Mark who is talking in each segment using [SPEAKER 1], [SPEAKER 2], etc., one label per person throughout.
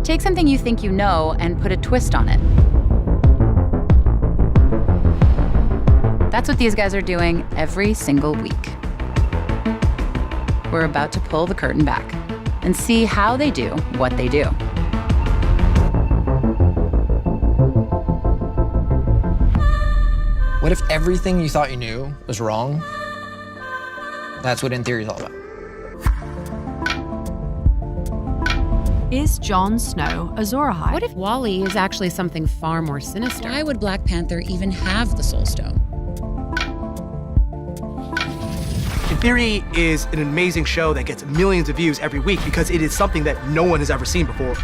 [SPEAKER 1] Take something you think you know and put a twist on it. That's what these guys are doing every single week. We're about to pull the curtain back and see how they do what they do.
[SPEAKER 2] What if everything you thought you knew was wrong? That's what In Theory is all about.
[SPEAKER 3] Is Jon Snow a Zorahide?
[SPEAKER 1] What if Wally is actually something far more sinister? Why would Black Panther even have the Soul Stone?
[SPEAKER 4] In Theory is an amazing show that gets millions of views every week because it is something that no one has ever seen before.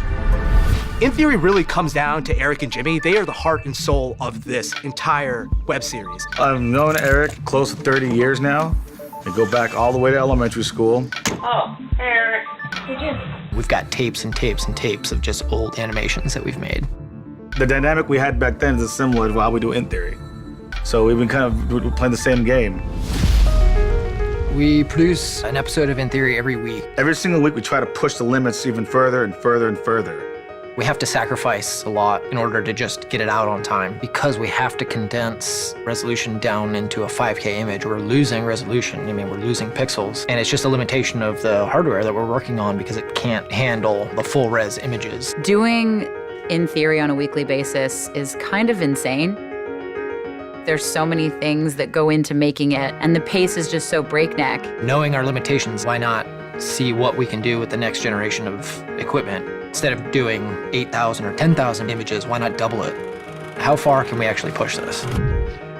[SPEAKER 4] In Theory really comes down to Eric and Jimmy. They are the heart and soul of this entire web series.
[SPEAKER 5] I've known Eric close to 30 years now. I go back all the way to elementary school.
[SPEAKER 6] Oh, hey Eric. Hey Jim.
[SPEAKER 2] We've got tapes and tapes and tapes of just old animations that we've made.
[SPEAKER 5] The dynamic we had back then is similar to how we do In Theory. So we've been kind of playing the same game.
[SPEAKER 2] We produce an episode of In Theory every week.
[SPEAKER 5] Every single week we try to push the limits even further and further and further.
[SPEAKER 2] We have to sacrifice a lot in order to just get it out on time because we have to condense resolution down into a 5K image. We're losing resolution. I mean, we're losing pixels. And it's just a limitation of the hardware that we're working on because it can't handle the full res images.
[SPEAKER 1] Doing In Theory on a weekly basis is kind of insane. There's so many things that go into making it, and the pace is just so breakneck.
[SPEAKER 2] Knowing our limitations, why not see what we can do with the next generation of equipment? Instead of doing 8,000 or 10,000 images, why not double it? How far can we actually push this?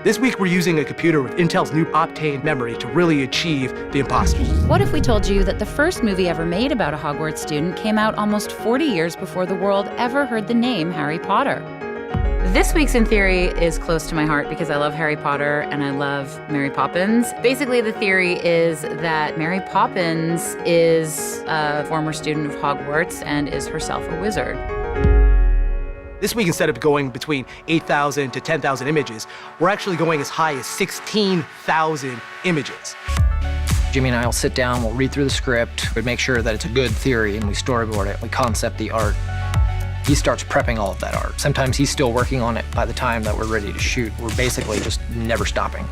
[SPEAKER 4] This week we're using a computer with Intel's new Optane memory to really achieve the imposter.
[SPEAKER 1] What if we told you that the first movie ever made about a Hogwarts student came out almost 40 years before the world ever heard the name Harry Potter? This week's In Theory is close to my heart because I love Harry Potter and I love Mary Poppins. Basically, the theory is that Mary Poppins is a former student of Hogwarts and is herself a wizard.
[SPEAKER 4] This week, instead of going between 8,000 to 10,000 images, we're actually going as high as 16,000 images.
[SPEAKER 2] Jimmy and I will sit down, we'll read through the script, we make sure that it's a good theory, and we storyboard it, we concept the art. He starts prepping all of that art. Sometimes he's still working on it by the time that we're ready to shoot. We're basically just never stopping.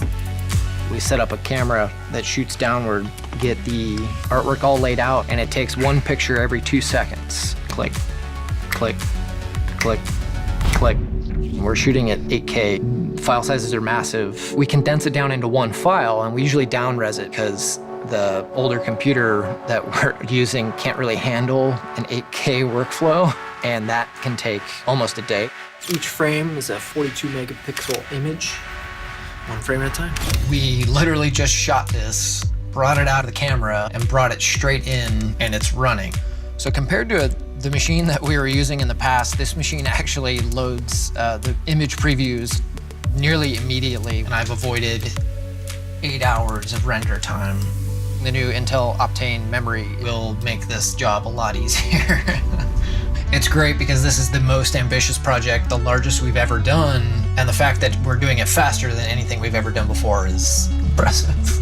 [SPEAKER 2] We set up a camera that shoots downward, get the artwork all laid out, and it takes one picture every 2 seconds. Click, click, click, click. We're shooting at 8K. File sizes are massive. We condense it down into one file, and we usually down-res it because the older computer that we're using can't really handle an 8K workflow, and that can take almost a day.
[SPEAKER 7] Each frame is a 42 megapixel image, one frame at a time.
[SPEAKER 2] We literally just shot this, brought it out of the camera, and brought it straight in, and it's running. So compared to the machine that we were using in the past, this machine actually loads the image previews nearly immediately, and I've avoided 8 hours of render time. The new Intel Optane memory will make this job a lot easier. It's great because this is the most ambitious project, the largest we've ever done, and the fact that we're doing it faster than anything we've ever done before is impressive.